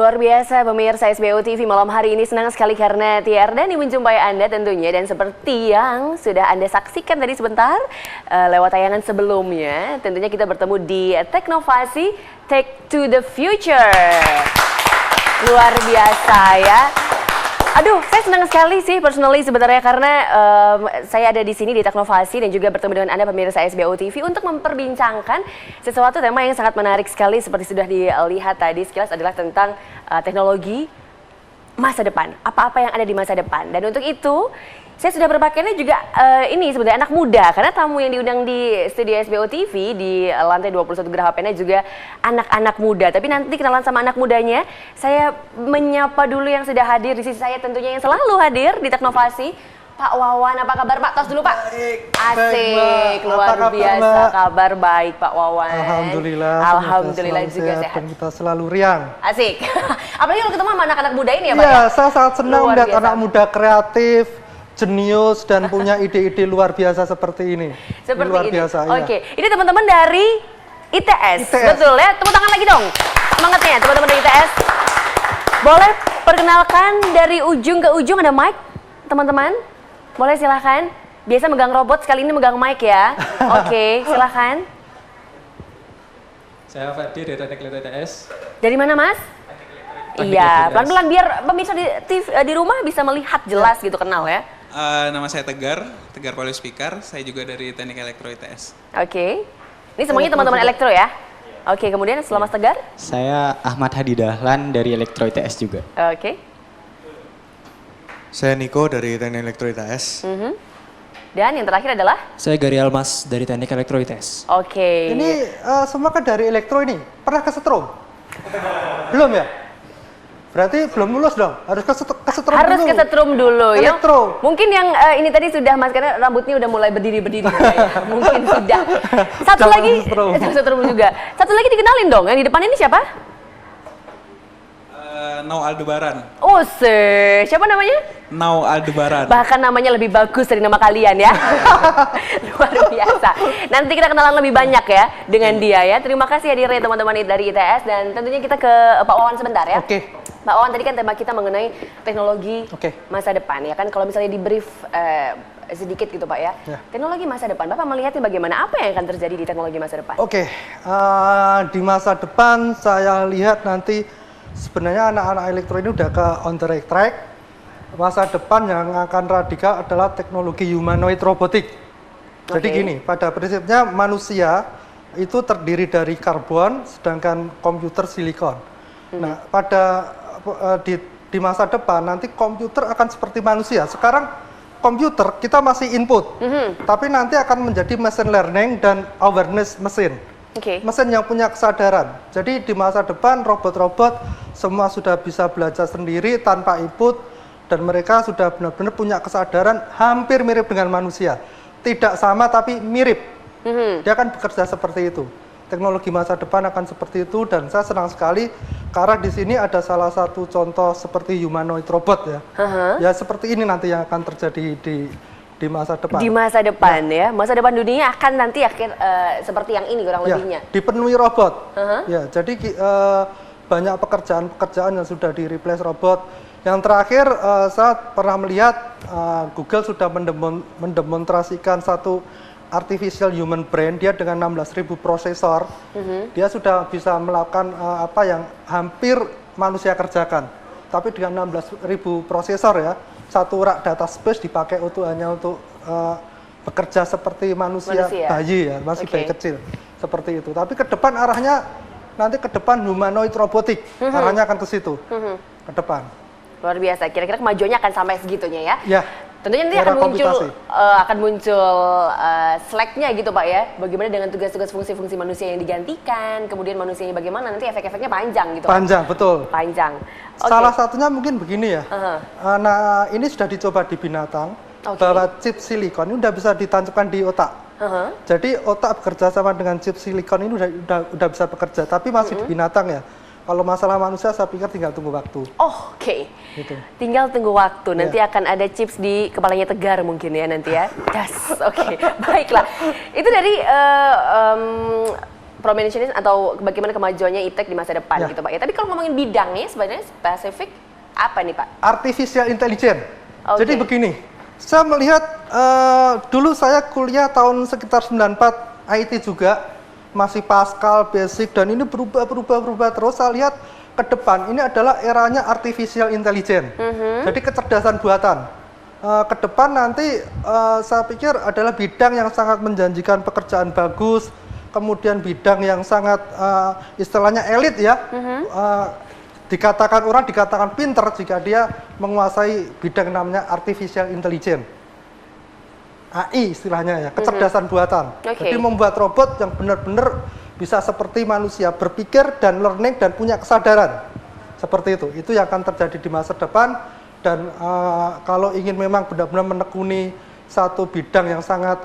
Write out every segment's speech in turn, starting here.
Luar biasa pemirsa SBO TV malam hari ini, senang sekali karena Tia Ardhani menjumpai Anda tentunya. Dan seperti yang sudah Anda saksikan tadi sebentar lewat tayangan sebelumnya, tentunya kita bertemu di Teknovasi Tech to the Future. Luar biasa ya. Aduh, saya senang sekali sih personally sebenarnya karena saya ada di sini di Teknovasi dan juga bertemu dengan Anda pemirsa SBO TV untuk memperbincangkan sesuatu tema yang sangat menarik sekali seperti sudah dilihat tadi sekilas adalah tentang teknologi masa depan. Apa-apa yang ada di masa depan. Dan untuk itu saya sudah berpakaiannya juga ini sebenarnya anak muda karena tamu yang diundang di studio SBO TV di lantai 21 Geraha Pena juga anak-anak muda. Tapi nanti kenalan sama anak mudanya, saya menyapa dulu yang sudah hadir di sisi saya tentunya yang selalu hadir di Teknovasi. Pak Wawan, apa kabar Pak? Tos dulu Pak. Baik. Asik, luar biasa kabar baik Pak Wawan. Alhamdulillah. Alhamdulillah juga sehat. Dan kita selalu riang. Asik. Apalagi kalau ketemu sama anak-anak muda ini ya Pak? Iya, saya sangat senang Luar melihat biasa. anak muda kreatif, jenius dan punya ide-ide luar biasa seperti ini. Seperti luar ini. biasa. Oke, ini teman-teman dari ITS. Betul ya? Tepuk tangan lagi dong. Semangatnya teman-teman dari ITS. Boleh perkenalkan dari ujung ke ujung ada mic, teman-teman? Boleh silahkan. Biasa megang robot, sekali ini megang mic ya. Oke, silahkan. Saya Ferdi dari Teknik Elektro ITS. Dari mana Mas? Teknik Iya, Elektro ITS. pelan-pelan biar pemirsa di rumah bisa melihat jelas gitu, kenal ya. Nama saya Tegar Polis Fikar. Saya juga dari Teknik Elektro ITS. Oke. Ini semuanya teman-teman elektro ya? Oke, kemudian setelah Mas Tegar? Saya Ahmad Hadi Dahlan dari Elektro ITS juga. Oke. Saya Niko dari Teknik Elektro ITS. Dan yang terakhir adalah? Saya Gary Almas dari Teknik Elektro ITS. Oke. Ini semua kan dari elektro ini. Pernah kesetrum? Belum ya? Berarti belum lulus dong. Harus kesetrum Harus dulu. kesetrum dulu ya. Elektro. Mungkin yang ini tadi sudah Mas karena rambutnya udah mulai berdiri ya. Mungkin sudah. Satu Jangan lagi kesetrum. kesetrum juga. Satu lagi dikenalin dong. Yang di depan ini siapa? Nau Aldebaran. Oh, siapa namanya? Nau Aldebaran. Bahkan namanya lebih bagus dari nama kalian ya. Luar biasa. Nanti kita kenalan lebih banyak ya dengan dia ya. Terima kasih hadirnya teman-teman dari ITS dan tentunya kita ke Pak Wawan sebentar ya. Oke. Pak Wawan, tadi kan tema kita mengenai teknologi Oke. masa depan ya kan. Kalau misalnya di brief sedikit gitu Pak ya. Teknologi masa depan, Bapak melihatnya bagaimana? Apa yang akan terjadi di teknologi masa depan? Oke. Di masa depan saya lihat nanti sebenarnya anak-anak elektro ini udah ke on the right track. Masa depan yang akan radikal adalah teknologi humanoid robotik. Jadi Oke. gini, pada prinsipnya manusia itu terdiri dari karbon, sedangkan komputer silikon. Nah, di masa depan nanti komputer akan seperti manusia. Sekarang komputer kita masih input, tapi nanti akan menjadi machine learning dan awareness mesin. Oke. Mesin yang punya kesadaran. Jadi di masa depan robot-robot semua sudah bisa belajar sendiri tanpa input dan mereka sudah benar-benar punya kesadaran hampir mirip dengan manusia. Tidak sama tapi mirip. Dia akan bekerja seperti itu. Teknologi masa depan akan seperti itu dan saya senang sekali karena di sini ada salah satu contoh seperti humanoid robot ya. Ya seperti ini nanti yang akan terjadi di masa depan. Di masa depan ya. Masa depan dunia akan nanti seperti yang ini kurang lebihnya. Dipenuhi robot. Ya, jadi banyak pekerjaan-pekerjaan yang sudah di replace robot. Yang terakhir saya pernah melihat Google sudah mendemonstrasikan satu artificial human brain. Dia dengan 16.000 prosesor, dia sudah bisa melakukan apa yang hampir manusia kerjakan. Tapi dengan 16.000 prosesor ya, satu rak data space dipakai hanya untuk bekerja seperti manusia bayi ya, masih bayi kecil seperti itu. Tapi ke depan arahnya nanti ke depan humanoid robotik, arahnya akan ke situ ke depan. Luar biasa. Kira-kira kemajuannya akan sampai segitunya ya? Ya. Tentunya nanti Era akan muncul slack-nya gitu Pak ya. Bagaimana dengan tugas-tugas fungsi-fungsi manusia yang digantikan, kemudian manusianya bagaimana nanti efek-efeknya panjang gitu. Panjang, betul. Panjang. Oke. Salah satunya mungkin begini ya. Nah, ini sudah dicoba di binatang bahwa chip silikon ini udah bisa ditancapkan di otak. Jadi otak bekerja sama dengan chip silikon ini udah bisa bekerja, tapi masih di binatang ya. Kalau masalah manusia saya pikir tinggal tunggu waktu. Oke. Gitu. Tinggal tunggu waktu. Nanti akan ada chips di kepalanya Tegar mungkin ya nanti ya. Das. Oke. Baiklah. Itu dari prominence atau bagaimana kemajuannya ITEK di masa depan Ya. gitu Pak ya. Tapi kalau ngomongin bidangnya sebenarnya spesifik apa nih Pak? Artificial Intelligence. Oke. Jadi begini, saya melihat dulu saya kuliah tahun sekitar 94 IT juga, masih Pascal, Basic, dan ini berubah terus. Saya lihat ke depan ini adalah eranya Artificial Intelligence. Jadi kecerdasan buatan. Ke depan nanti saya pikir adalah bidang yang sangat menjanjikan pekerjaan bagus, kemudian bidang yang sangat istilahnya elit ya. Dikatakan pinter jika dia menguasai bidang namanya Artificial Intelligence. AI istilahnya ya, kecerdasan buatan. Oke. Jadi membuat robot yang benar-benar bisa seperti manusia, berpikir dan learning dan punya kesadaran. Seperti itu yang akan terjadi di masa depan. Dan kalau ingin memang benar-benar menekuni satu bidang yang sangat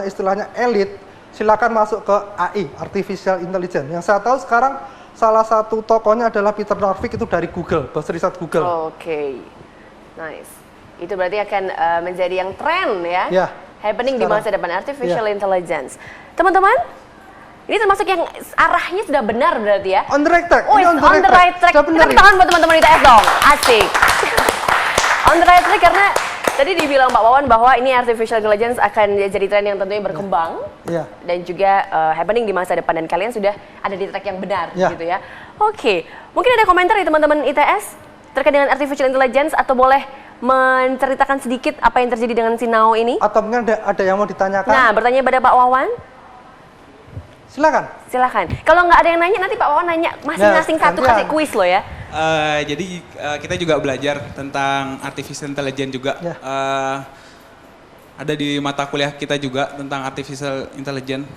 istilahnya elit, silakan masuk ke AI, Artificial Intelligence. Yang saya tahu sekarang salah satu tokohnya adalah Peter Norvig, itu dari Google, bos riset Google. Oke, nice. Itu berarti akan menjadi yang tren ya, Ya, happening di sekarang. masa depan, Artificial Ya. Intelligence. Teman-teman, ini termasuk yang arahnya sudah benar berarti ya? On the right track. Oh, Ini on the right track. Sudah benar Tepuk ini. tangan buat teman-teman ITS dong, asik. On the right track karena tadi dibilang Pak Wawan bahwa ini Artificial Intelligence akan jadi tren yang tentunya berkembang. Ya. Dan juga happening di masa depan dan kalian sudah ada di track yang benar Ya. gitu ya. Oke, mungkin ada komentar dari teman-teman ITS terkait dengan Artificial Intelligence atau boleh menceritakan sedikit apa yang terjadi dengan Sinao ini? Atau mungkin ada yang mau ditanyakan? Nah, bertanya pada Pak Wawan, Silakan. silakan. Kalau nggak ada yang nanya, nanti Pak Wawan nanya masing-masing Ya, satu gantian. kasih kuis loh ya. Jadi kita juga belajar tentang artificial intelligence juga. Ya. Ada di mata kuliah kita juga tentang artificial intelligence.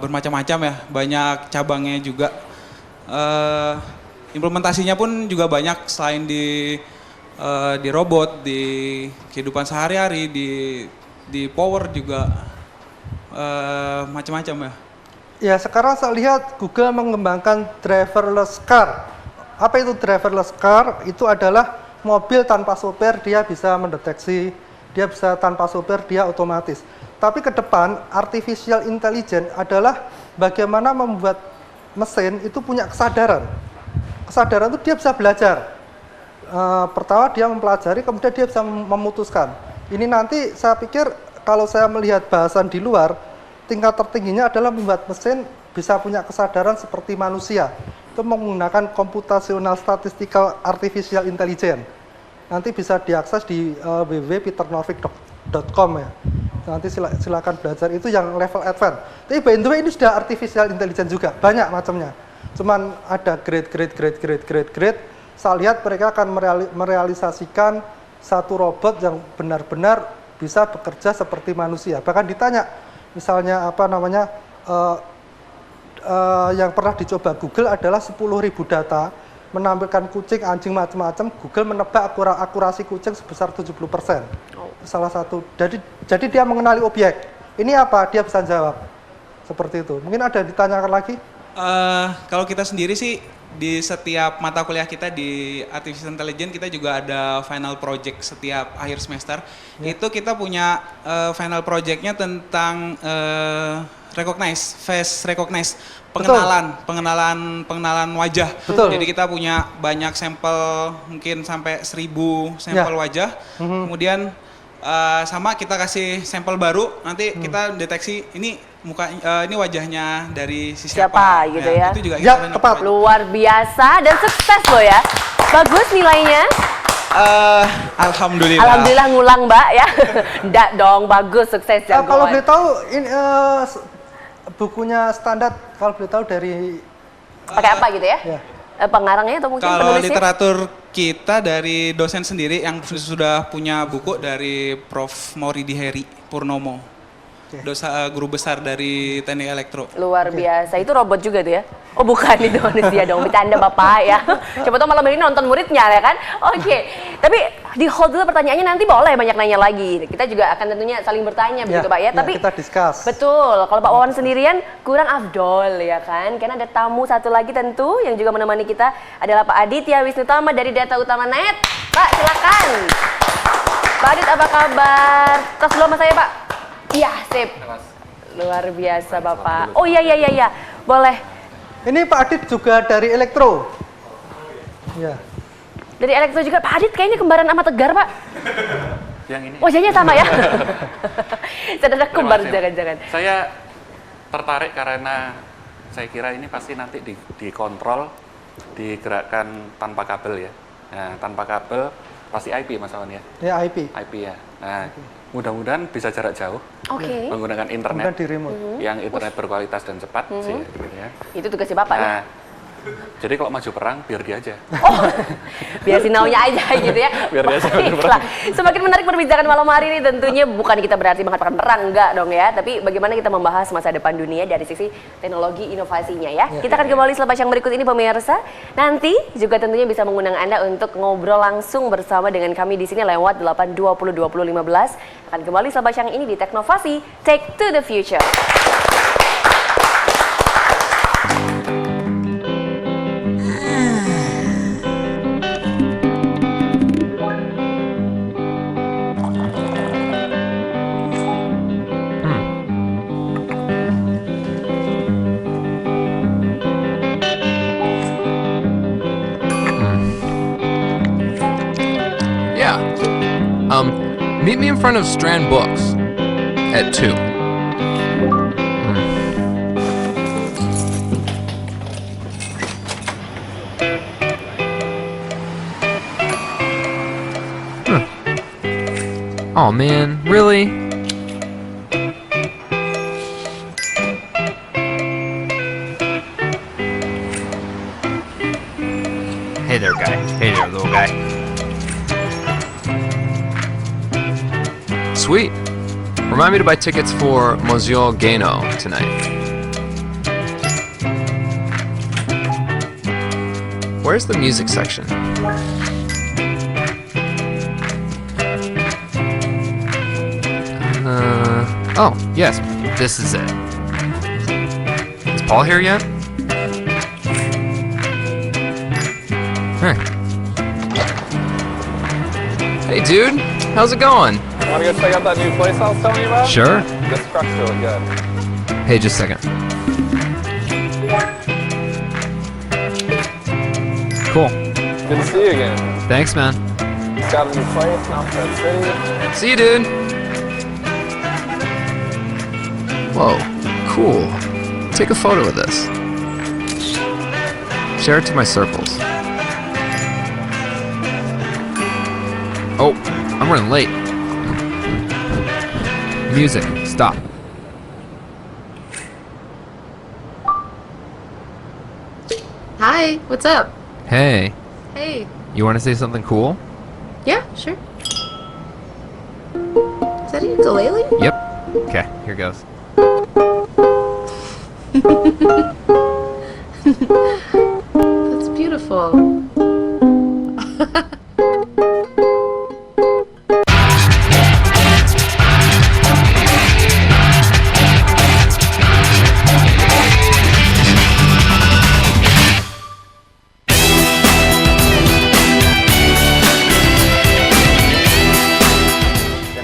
Bermacam-macam ya, banyak cabangnya juga. Implementasinya pun juga banyak selain di robot, di kehidupan sehari-hari, di power juga macam-macam ya. Ya, sekarang saya lihat Google mengembangkan driverless car. Apa itu driverless car? Itu adalah mobil tanpa sopir, dia bisa mendeteksi, dia bisa tanpa sopir, dia otomatis. Tapi ke depan, artificial intelligence adalah bagaimana membuat mesin itu punya kesadaran. Kesadaran itu dia bisa belajar. Pertama dia mempelajari, kemudian dia bisa memutuskan. Ini nanti saya pikir kalau saya melihat bahasan di luar, tingkat tertingginya adalah membuat mesin bisa punya kesadaran seperti manusia. Itu menggunakan computational statistical artificial intelligence. Nanti bisa diakses di www.peternorvig.com ya. Nanti silakan belajar, itu yang level advance. Tapi by the way ini sudah artificial intelligence juga, banyak macamnya. Cuman ada grade. Saya lihat mereka akan merealisasikan satu robot yang benar-benar bisa bekerja seperti manusia. Bahkan ditanya, misalnya yang pernah dicoba Google adalah 10.000 data, menampilkan kucing, anjing, macam-macam. Google menebak akurasi kucing sebesar 70%. Salah satu. Jadi dia mengenali objek. Ini apa? Dia bisa jawab. Seperti itu. Mungkin ada yang ditanyakan lagi? Kalau kita sendiri sih di setiap mata kuliah kita di Artificial Intelligence kita juga ada final project setiap akhir semester. Itu kita punya final projectnya tentang face recognize, pengenalan wajah. Betul. Jadi kita punya banyak sampel, mungkin sampai 1.000 sampel wajah. Kemudian sama kita kasih sampel baru, nanti kita deteksi ini ini wajahnya dari si Siapa gitu ya. Itu juga Ya, kita tepat. Luar biasa dan sukses loh ya. Bagus nilainya. Alhamdulillah. Alhamdulillah ngulang Mbak ya. Enggak dong, bagus, sukses jagoan. Kalau boleh tahu, ini bukunya standar, kalau boleh tahu dari Pakai apa gitu ya? Ya. Pengarangnya atau mungkin Kalau penulisnya? literatur kita dari dosen sendiri yang sudah punya buku dari Prof. Mauridi Heri Purnomo. Guru besar dari Teknik Elektro. Luar biasa. Itu robot juga tuh ya? Oh bukan, itu manusia dong. Bercanda Bapak ya. Coba tuh malam ini nonton muridnya ya kan? Oke. Tapi di hold dulu pertanyaannya, nanti boleh banyak nanya lagi. Kita juga akan tentunya saling bertanya begitu Pak ya. Tapi kita discuss. betul, kalau Pak Wawan sendirian kurang afdol ya kan? Karena ada tamu satu lagi tentu yang juga menemani kita adalah Pak Aditya Wisnutama dari Data Utama Net. Pak silakan. Pak Adit apa kabar? Tos dulu sama saya Pak. Iya, sip. Luar biasa Bapak. Oh iya. Boleh. Ini Pak Adit juga dari Elektro. Ya. Dari Elektro juga, Pak Adit kayaknya kembaran sama Tegar, Pak. Yang ini. Wajahnya sama ya? Saudara kembar Terima kasih. jangan-jangan. Saya tertarik karena saya kira ini pasti nanti dikontrol, digerakkan tanpa kabel ya. Nah, tanpa kabel pasti IP Mas Awan ya. Ya IP. IP ya. Nah, mudah-mudahan bisa jarak jauh Oke. menggunakan Kemudian internet di remote. yang internet berkualitas dan cepat sih gitu ya. Itu tugasnya Bapak nih. Nah, jadi kalau maju perang biar dia aja. Oh, biar sinaunya aja gitu ya. Biar dia aja Baiklah. Semakin menarik perbincangan malam hari ini tentunya bukan kita berarti mengatakan perang, enggak dong ya. Tapi bagaimana kita membahas masa depan dunia dari sisi teknologi inovasinya ya. Kita akan kembali selepas yang berikut ini pemirsa. Nanti juga tentunya bisa mengundang Anda untuk ngobrol langsung bersama dengan kami di sini lewat 8202015. Akan kembali selepas yang ini di Teknovasi Take to the Future. Yeah. Meet me in front of Strand Books at 2. Oh man, really? Hey there, guy. Hey there, little guy. Sweet. Remind me to buy tickets for Monsieur Gano tonight. Where's the music section? Oh, yes, this is it. Is Paul here yet? Hey, dude, how's it going? Want to go check out that new place I was telling you about? Sure. This truck's really good. Hey, just a second. Cool. Good to see you again. Thanks, man. It's got a new place in Alphabet City. See you, dude. Whoa, cool. Take a photo of this. Share it to my circles. Oh, I'm running late. Music, stop. Hi, what's up? Hey, Hey. you want to say something cool? Yeah, sure. Is that a ukulele? Yep. Okay, here goes. That's beautiful.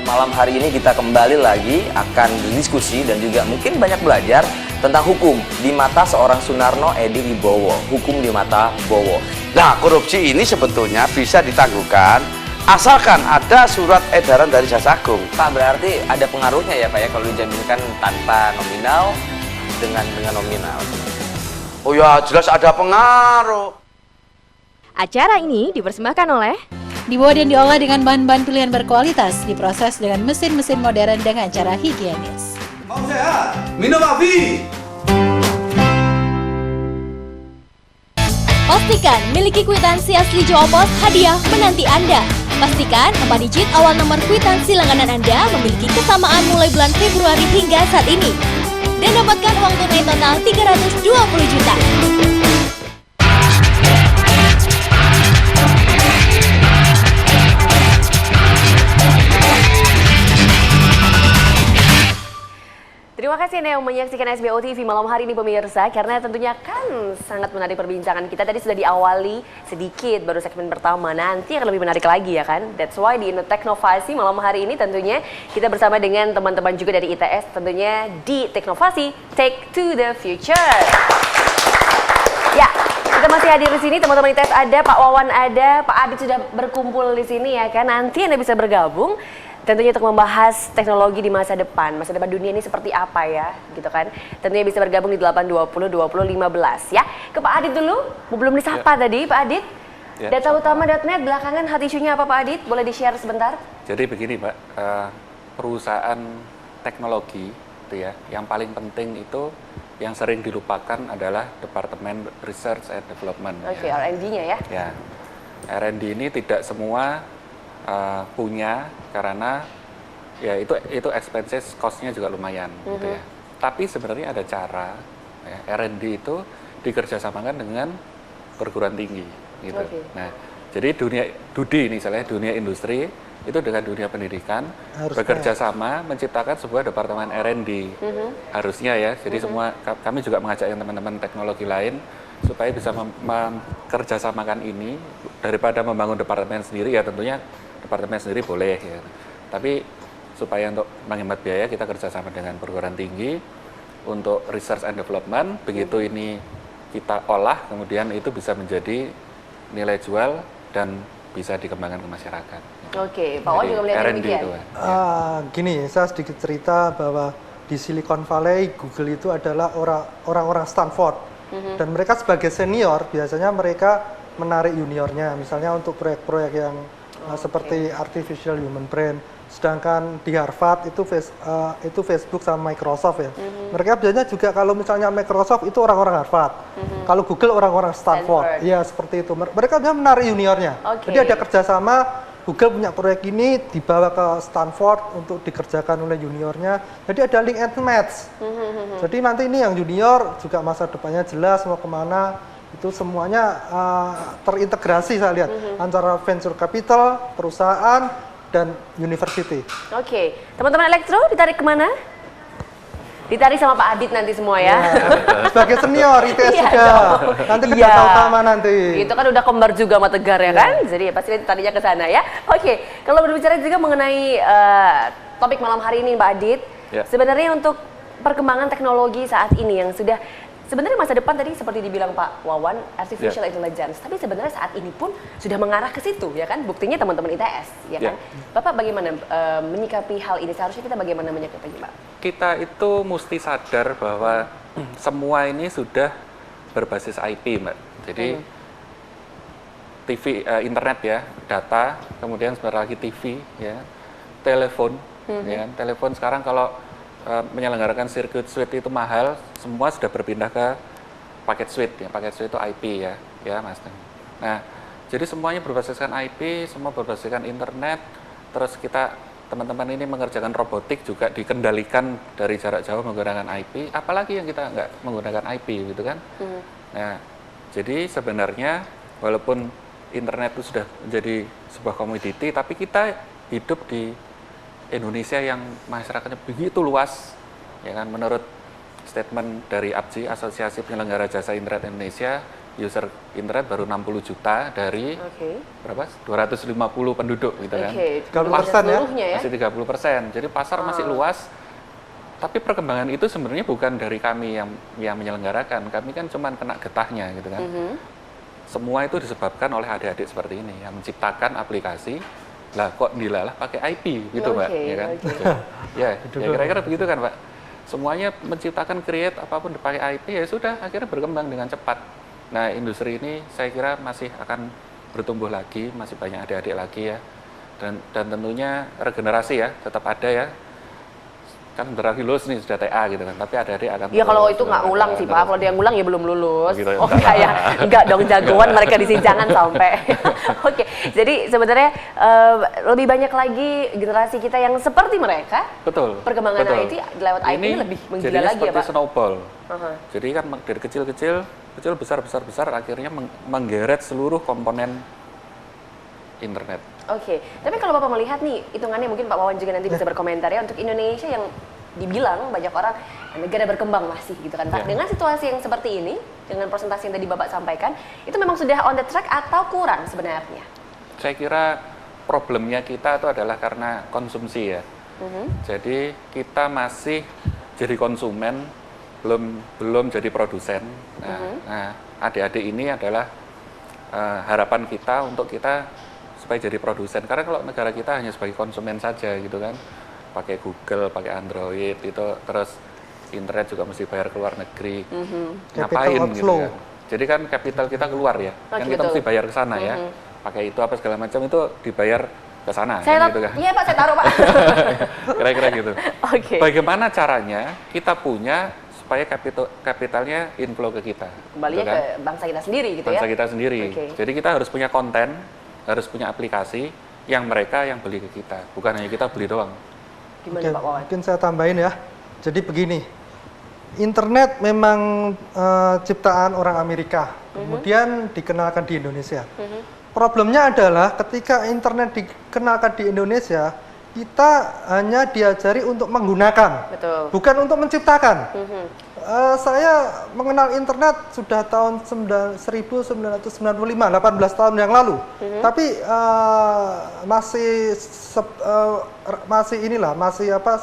Malam hari ini kita kembali lagi akan berdiskusi dan juga mungkin banyak belajar tentang hukum di mata seorang Sunarno Edi Wibowo, hukum di mata Bowo. Nah, korupsi ini sebetulnya bisa ditangguhkan asalkan ada surat edaran dari Jaksagung. Pak, berarti ada pengaruhnya ya Pak ya kalau dijaminkan tanpa nominal dengan nominal. Oh ya, jelas ada pengaruh. Acara ini dipersembahkan oleh Dibuat dan diolah dengan bahan-bahan pilihan berkualitas, diproses dengan mesin-mesin modern dengan cara higienis. Mau sehat, minum Abi. Pastikan miliki kwitansi asli Jawa Pos hadiah menanti Anda. Pastikan 4 digit awal nomor kwitansi langganan Anda memiliki kesamaan mulai bulan Februari hingga saat ini. Dan dapatkan uang tunai total 320 juta. Terima kasih Anda yang menyaksikan SBO TV malam hari ini pemirsa, karena tentunya kan sangat menarik perbincangan kita. Tadi sudah diawali sedikit, baru segmen pertama, nanti akan lebih menarik lagi ya kan. That's why di Teknovasi malam hari ini tentunya kita bersama dengan teman-teman juga dari ITS tentunya di Teknovasi Take to the Future. Kita masih hadir di sini, teman-teman ITS ada, Pak Wawan ada, Pak Adit sudah berkumpul di sini ya kan. Nanti Anda bisa bergabung tentunya untuk membahas teknologi di masa depan dunia ini seperti apa ya, gitu kan. Tentunya bisa bergabung di 820 20 15 ya. Ke Pak Adit dulu, belum disapa tadi Pak Adit. Data utama.net belakangan hot isunya apa Pak Adit? Boleh di-share sebentar? Jadi begini Pak, perusahaan teknologi itu ya, yang paling penting itu yang sering dilupakan adalah Departemen Research and Development. Oke, R&D-nya ya? Ya, R&D ini tidak semua punya karena ya itu expenses, cost-nya juga lumayan gitu ya. Tapi sebenarnya ada cara ya, R&D itu dikerjasamakan dengan perguruan tinggi gitu. Nah, jadi dunia misalnya dunia industri itu dengan dunia pendidikan bekerja sama menciptakan sebuah departemen R&D. Harusnya ya. Jadi semua kami juga mengajak yang teman-teman teknologi lain supaya bisa memkerjasamakan ini daripada membangun departemen sendiri ya, tentunya departemen sendiri boleh ya. Tapi supaya untuk menghemat biaya kita kerjasama dengan perguruan tinggi untuk research and development. Begitu ini kita olah, kemudian itu bisa menjadi nilai jual dan bisa dikembangkan ke masyarakat. Oke, Pak Wawan juga melihat demikian. Gini, saya sedikit cerita bahwa di Silicon Valley Google itu adalah orang-orang Stanford dan mereka sebagai senior biasanya mereka menarik juniornya, misalnya untuk proyek-proyek yang seperti artificial human brain. Sedangkan di Harvard itu Facebook sama Microsoft ya. Mereka biasanya juga kalau misalnya Microsoft itu orang-orang Harvard. Kalau Google orang-orang Stanford. Ya seperti itu. Mereka biasanya menarik juniornya. Jadi ada kerjasama. Google punya proyek ini dibawa ke Stanford untuk dikerjakan oleh juniornya. Jadi ada link and match. Jadi nanti ini yang junior juga masa depannya jelas mau kemana. Itu semuanya terintegrasi saya lihat antara venture capital, perusahaan, dan university. Oke, teman-teman elektro ditarik kemana? Ditarik sama Pak Adit nanti semua ya. Sebagai senior ITS juga. Nanti ke data utama nanti. Itu kan udah kembar juga sama Tegar ya kan? Jadi pasti tadinya ke sana ya. Oke, kalau berbicara juga mengenai topik malam hari ini Pak Adit, sebenarnya untuk perkembangan teknologi saat ini yang sudah sebenarnya masa depan tadi seperti dibilang Pak Wawan, artificial intelligence. Tapi sebenarnya saat ini pun sudah mengarah ke situ, ya kan? Buktinya teman-teman ITS, ya kan? Bapak bagaimana menyikapi hal ini? Seharusnya kita bagaimana menyikapi, Pak? Kita itu mesti sadar bahwa semua ini sudah berbasis IP, Mbak. Jadi TV, internet ya, data, kemudian sebentar lagi TV, ya, telepon, ya, telepon sekarang kalau menyelenggarakan circuit switch itu mahal, semua sudah berpindah ke paket switch ya, paket switch itu IP ya Mas. Nah, jadi semuanya berbasiskan IP, semua berbasiskan internet, terus kita teman-teman ini mengerjakan robotik juga dikendalikan dari jarak jauh menggunakan IP, apalagi yang kita nggak menggunakan IP gitu kan. Nah, jadi sebenarnya walaupun internet itu sudah menjadi sebuah komoditi, tapi kita hidup di Indonesia yang masyarakatnya begitu luas, ya kan, menurut statement dari APJI, Asosiasi Penyelenggara Jasa Internet Indonesia, user internet baru 60 juta dari berapa? 250 penduduk gitu kan. 30% ya? Masih 30%. Jadi pasar masih luas. Tapi perkembangan itu sebenarnya bukan dari kami yang menyelenggarakan. Kami kan cuma kena getahnya gitu kan. Semua itu disebabkan oleh adik-adik seperti ini yang menciptakan aplikasi. Lah kok dilalah pakai IP gitu Mbak, ya kan? Ya kira-kira begitu kan Pak. Semuanya menciptakan create apapun dipakai IP ya sudah akhirnya berkembang dengan cepat. Nah, industri ini saya kira masih akan bertumbuh lagi, masih banyak adik-adik lagi ya. Dan tentunya regenerasi ya tetap ada ya. Kan bentar lagi lulus nih sudah TA gitu kan, tapi adik-adik akan ya kalau itu nggak ngulang sih Pak, kalau dia ngulang ya belum lulus. Gitu, oh enggak ya, enggak dong, jagoan mereka di sini jangan sampai. Oke, jadi sebenarnya lebih banyak lagi generasi kita yang seperti mereka. Betul. Perkembangan IT lewat IT ini lebih menggila lagi ya Pak. Snowball. Jadi kan dari kecil besar akhirnya menggeret seluruh komponen internet. Oke, tapi kalau Bapak melihat nih, hitungannya mungkin Pak Wawan juga nanti bisa berkomentar ya, untuk Indonesia yang dibilang banyak orang negara berkembang masih gitu kan Pak. Dengan situasi yang seperti ini, dengan presentasi yang tadi Bapak sampaikan, itu memang sudah on the track atau kurang sebenarnya? Saya kira problemnya kita itu adalah karena konsumsi ya. Jadi kita masih jadi konsumen belum jadi produsen. Nah, adik-adik ini adalah harapan kita untuk kita supaya jadi produsen. Karena kalau negara kita hanya sebagai konsumen saja gitu kan, pakai Google, pakai Android itu, terus internet juga mesti bayar ke luar negeri. Ngapain gitu kan? Jadi kan kapital kita keluar ya, kan kita mesti bayar ke sana ya. Pakai itu apa segala macam itu dibayar ke sana. Saya gitu kan? Iya Pak, saya taruh Pak. Kira-kira gitu. Oke. Bagaimana caranya kita punya supaya kapitalnya inflow ke kita. Kembalinya gitu kan? ke bangsa kita sendiri gitu bangsa ya? kita sendiri. Okay. Jadi kita harus punya konten, harus punya aplikasi yang mereka yang beli ke kita, bukan hanya kita beli doang. Gimana Pak Wawan? Mungkin saya tambahin ya. Jadi begini, internet memang ciptaan orang Amerika, kemudian dikenalkan di Indonesia. Problemnya adalah ketika internet dikenalkan di Indonesia, kita hanya diajari untuk menggunakan, bukan untuk menciptakan. Saya mengenal internet sudah tahun 1995, 18 tahun yang lalu. Tapi masih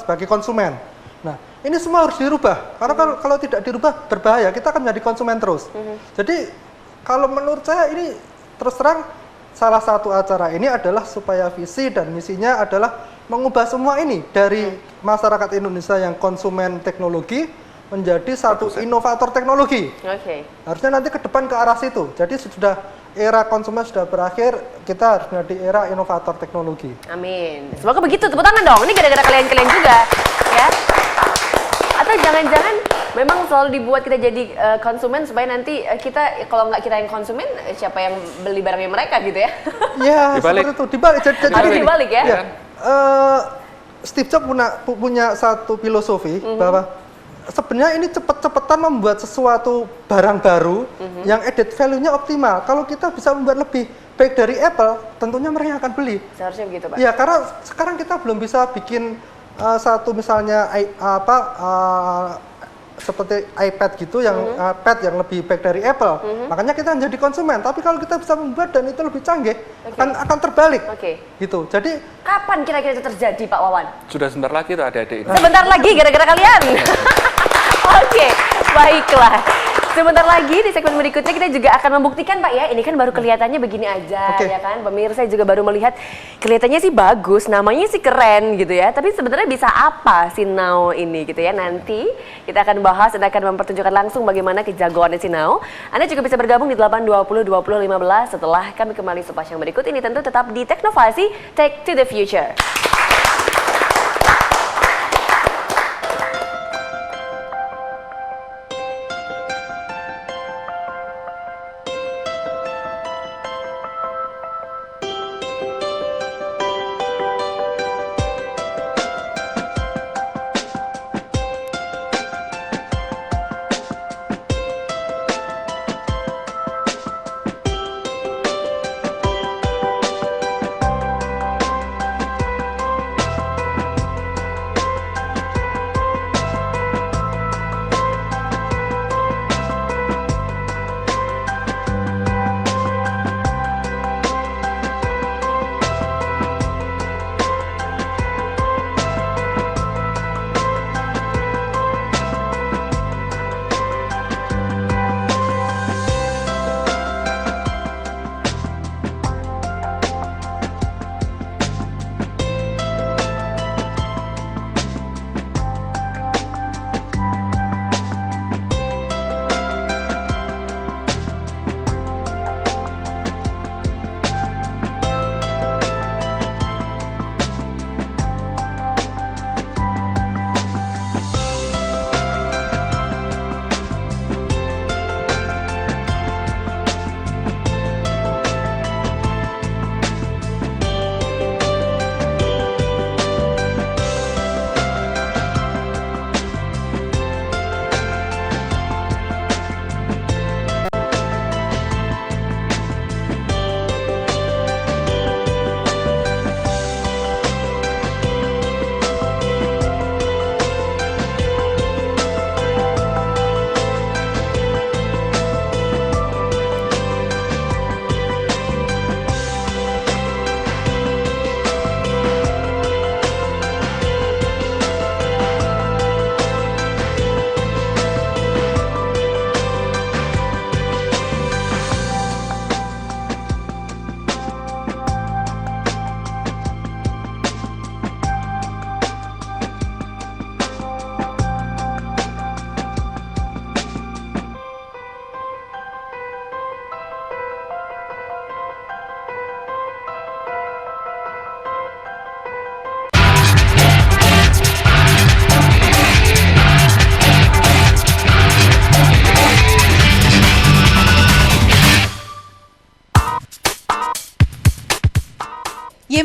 sebagai konsumen. Nah, ini semua harus dirubah. Karena kalau tidak dirubah berbahaya, kita akan menjadi konsumen terus. Jadi kalau menurut saya ini terus terang salah satu acara ini adalah supaya visi dan misinya adalah mengubah semua ini dari masyarakat Indonesia yang konsumen teknologi menjadi satu inovator teknologi. Harusnya nanti ke depan ke arah situ. Jadi sudah era konsumen sudah berakhir, kita harus menjadi era inovator teknologi. Amin. Semoga begitu, tepuk tangan dong. Ini gara-gara kalian-kalian juga, ya. Atau jangan-jangan memang selalu dibuat kita jadi konsumen supaya nanti kita, kalau nggak kita yang konsumen, siapa yang beli barangnya mereka gitu ya? Iya, seperti itu. Dibalik. Ada dibalik ya? Steve Jobs punya satu filosofi bahwa sebenarnya ini cepet-cepetan membuat sesuatu barang baru yang added value-nya optimal. Kalau kita bisa membuat lebih baik dari Apple, tentunya mereka akan beli. Seharusnya begitu, Pak. Ya, karena sekarang kita belum bisa bikin satu misalnya seperti iPad gitu yang pad yang lebih baik dari Apple. Makanya kita menjadi konsumen. Tapi kalau kita bisa membuat dan itu lebih canggih, akan terbalik. Gitu. Jadi kapan kira-kira itu terjadi, Pak Wawan? Sudah sebentar lagi tuh adik-adik. Sebentar lagi gara-gara kalian. Oke, baiklah. Sebentar lagi di segmen berikutnya kita juga akan membuktikan Pak ya, ini kan baru kelihatannya begini aja ya kan, pemirsa juga baru melihat kelihatannya sih bagus, namanya sih keren gitu ya, tapi sebenarnya bisa apa si Now ini gitu ya, nanti kita akan bahas dan akan mempertunjukkan langsung bagaimana kejagoannya si Now. Anda juga bisa bergabung di 8202015 setelah kami kembali sepas yang berikut ini, tentu tetap di Teknovasi, Take to the Future.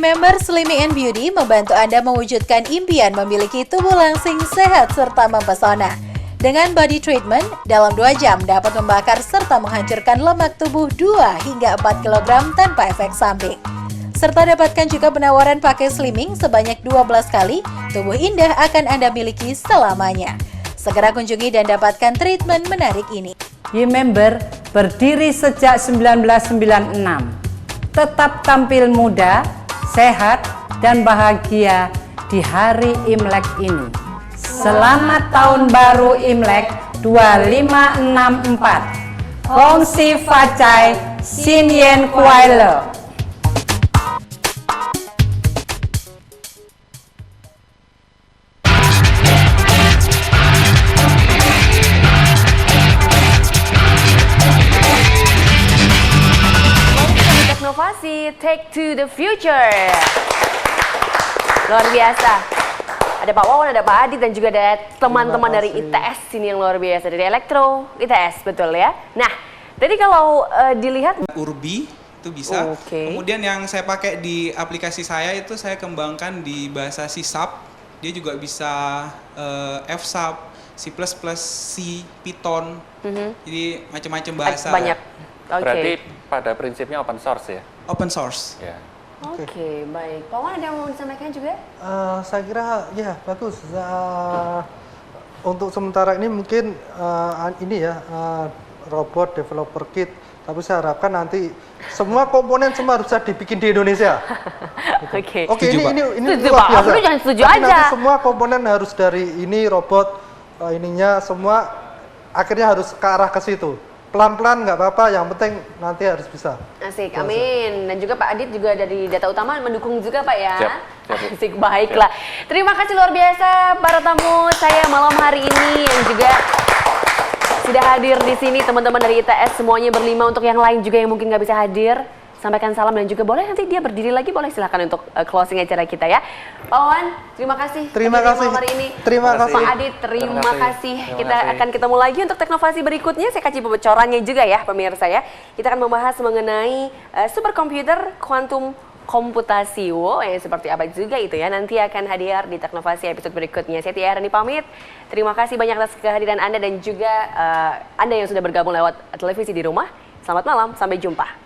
Member Slimming and Beauty membantu Anda mewujudkan impian memiliki tubuh langsing, sehat, serta mempesona. Dengan body treatment, dalam 2 jam dapat membakar serta menghancurkan lemak tubuh 2 hingga 4 kg tanpa efek samping. Serta dapatkan juga penawaran pakai slimming sebanyak 12 kali, tubuh indah akan Anda miliki selamanya. Segera kunjungi dan dapatkan treatment menarik ini. Member berdiri sejak 1996. Tetap tampil muda, sehat, dan bahagia di hari Imlek ini. Selamat Tahun Baru Imlek 2564. Kongsi Facai, Xin Yen Kuai Le. Inovasi Take to the Future. Luar biasa. Ada Pak Wawan, ada Pak Adit, dan juga ada teman-teman dari ITS sini yang luar biasa. Dari Elektro ITS, betul ya? Nah, tadi kalau dilihat Urbi itu bisa. Kemudian yang saya pakai di aplikasi saya itu saya kembangkan di bahasa C#. Dia juga bisa F#, C++, C, Python. Jadi macam-macam bahasa. Banyak. Berarti pada prinsipnya open source ya? Open source. Ya. Oke, baik. Pak Wawan ada yang mau disampaikan juga? Saya kira ya bagus. Untuk sementara ini mungkin ini ya robot developer kit. Tapi saya harapkan nanti semua komponen semua harus bisa dibikin di Indonesia. Oke. Oke, ini setuju, luar Pak. biasa. Aku jangan setuju Tapi aja. nanti semua komponen harus dari ini robot ininya semua akhirnya harus ke arah ke situ. Pelan-pelan nggak apa-apa, yang penting nanti harus bisa. Asik, amin. Dan juga Pak Adit juga dari Data Utama mendukung juga Pak ya. Siap. Asik, baiklah. Terima kasih luar biasa para tamu saya malam hari ini yang juga sudah hadir di sini, teman-teman dari ITS semuanya berlima. Untuk yang lain juga yang mungkin nggak bisa hadir, sampaikan salam dan juga boleh nanti dia berdiri lagi, boleh silakan untuk closing acara kita ya. Pak Wawan, terima kasih. Terima kasih. Malam hari ini. Terima kasih. Pak Adit, terima kasih. Kita akan ketemu lagi untuk teknovasi berikutnya. Saya kasih bocorannya juga ya pemirsa ya. Kita akan membahas mengenai superkomputer kuantum komputasi. Wow, yang seperti apa juga itu ya. Nanti akan hadir di teknovasi episode berikutnya. Saya Tia Rani pamit. Terima kasih banyak atas kehadiran Anda dan juga Anda yang sudah bergabung lewat televisi di rumah. Selamat malam, sampai jumpa.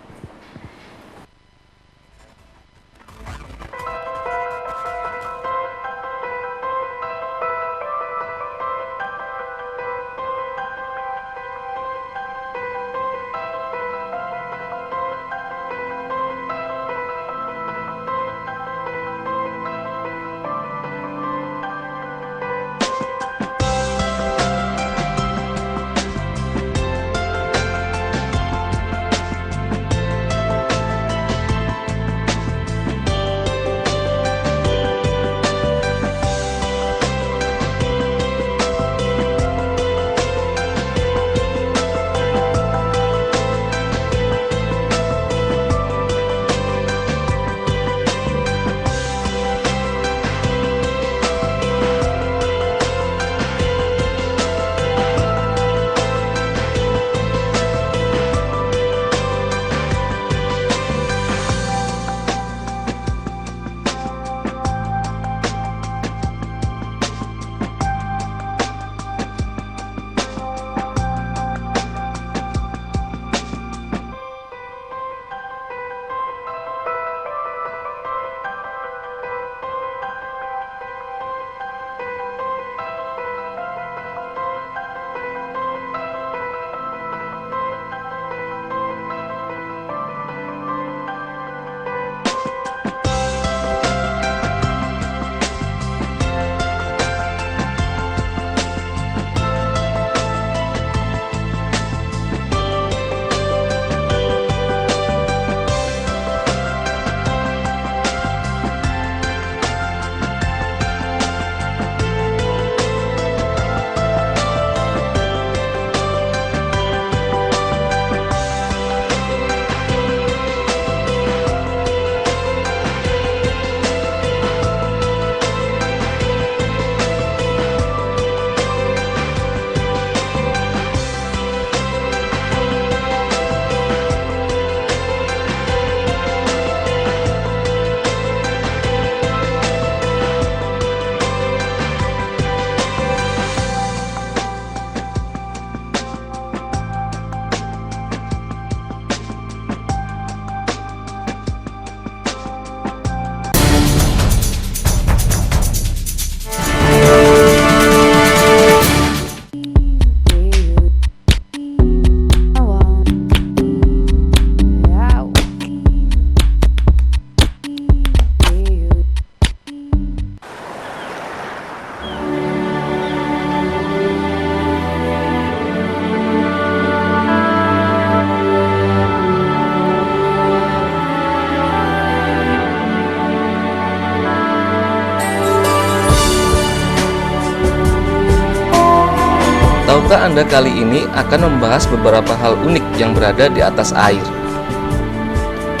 Tahukah Anda kali ini akan membahas beberapa hal unik yang berada di atas air?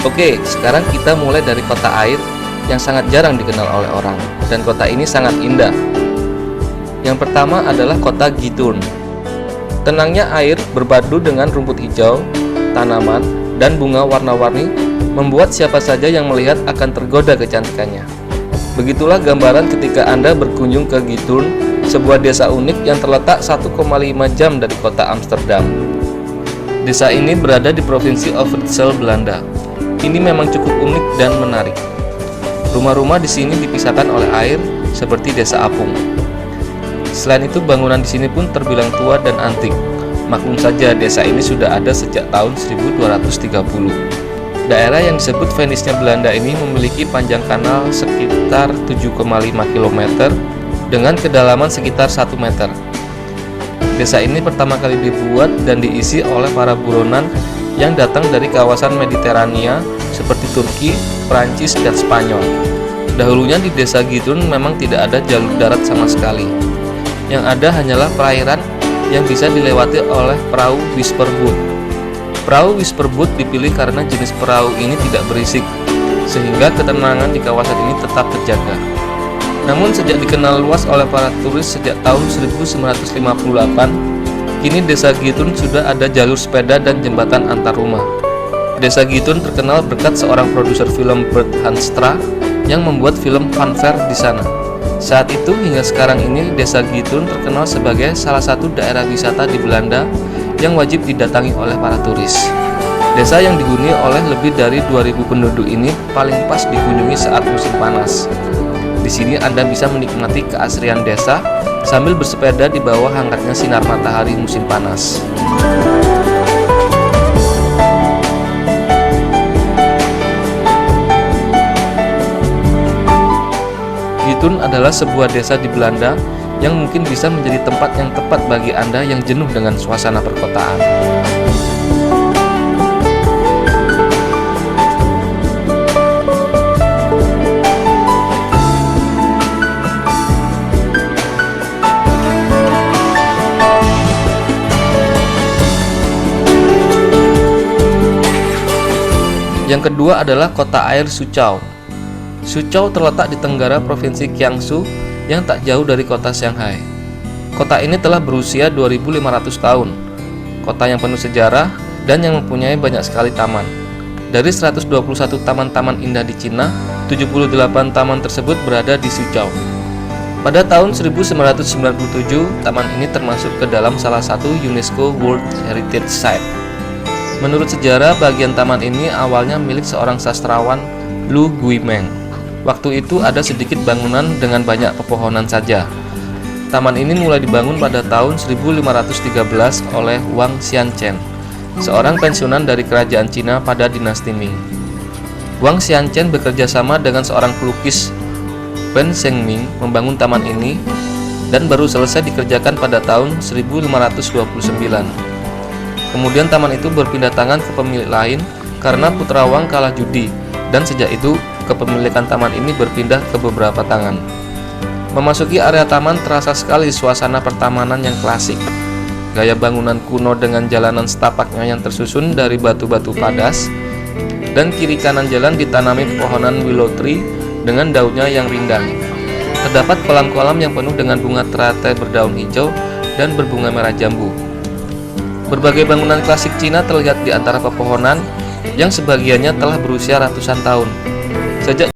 Oke, sekarang kita mulai dari kota air yang sangat jarang dikenal oleh orang, dan kota ini sangat indah. Yang pertama adalah kota Githurn. Tenangnya air berpadu dengan rumput hijau, tanaman, dan bunga warna-warni membuat siapa saja yang melihat akan tergoda kecantikannya. Begitulah gambaran ketika Anda berkunjung ke Githurn, sebuah desa unik yang terletak 1,5 jam dari kota Amsterdam. Desa ini berada di provinsi Overijssel, Belanda. Ini memang cukup unik dan menarik. Rumah-rumah di sini dipisahkan oleh air seperti desa apung. Selain itu, bangunan di sini pun terbilang tua dan antik. Maklum saja, desa ini sudah ada sejak tahun 1230. Daerah yang disebut Venice-nya Belanda ini memiliki panjang kanal sekitar 7,5 km dengan kedalaman sekitar 1 meter. Desa ini pertama kali dibuat dan diisi oleh para buronan yang datang dari kawasan Mediterania seperti Turki, Prancis, dan Spanyol. Dahulunya di desa Githurn memang tidak ada jalur darat sama sekali. Yang ada hanyalah perairan yang bisa dilewati oleh perahu whisperboot. Perahu whisperboot dipilih karena jenis perahu ini tidak berisik, sehingga ketenangan di kawasan ini tetap terjaga. Namun sejak dikenal luas oleh para turis sejak tahun 1958, kini desa Githurn sudah ada jalur sepeda dan jembatan antar rumah. Desa Githurn terkenal berkat seorang produser film Bert Hanstra yang membuat film Funfair di sana. Saat itu hingga sekarang ini desa Githurn terkenal sebagai salah satu daerah wisata di Belanda yang wajib didatangi oleh para turis. Desa yang dihuni oleh lebih dari 2.000 penduduk ini paling pas dikunjungi saat musim panas. Di sini Anda bisa menikmati keasrian desa sambil bersepeda di bawah hangatnya sinar matahari musim panas. Githurn adalah sebuah desa di Belanda yang mungkin bisa menjadi tempat yang tepat bagi Anda yang jenuh dengan suasana perkotaan. Yang kedua adalah kota air Suzhou. Suzhou terletak di tenggara provinsi Jiangsu yang tak jauh dari kota Shanghai. Kota ini telah berusia 2.500 tahun. Kota yang penuh sejarah dan yang mempunyai banyak sekali taman. Dari 121 taman-taman indah di Cina, 78 taman tersebut berada di Suzhou. Pada tahun 1997, taman ini termasuk ke dalam salah satu UNESCO World Heritage Site. Menurut sejarah, bagian taman ini awalnya milik seorang sastrawan, Lu Guimeng. Waktu itu ada sedikit bangunan dengan banyak pepohonan saja. Taman ini mulai dibangun pada tahun 1513 oleh Wang Xianchen, seorang pensiunan dari kerajaan Cina pada dinasti Ming. Wang Xianchen bekerja sama dengan seorang pelukis, Wen Shengming, membangun taman ini dan baru selesai dikerjakan pada tahun 1529. Kemudian taman itu berpindah tangan ke pemilik lain karena putra Wang kalah judi, dan sejak itu kepemilikan taman ini berpindah ke beberapa tangan. Memasuki area taman terasa sekali suasana pertamanan yang klasik. Gaya bangunan kuno dengan jalanan setapaknya yang tersusun dari batu-batu padas, dan kiri kanan jalan ditanami pepohonan willow tree dengan daunnya yang rindang. Terdapat kolam-kolam yang penuh dengan bunga teratai berdaun hijau dan berbunga merah jambu. Berbagai bangunan klasik Cina terlihat di antara pepohonan yang sebagiannya telah berusia ratusan tahun. Sejak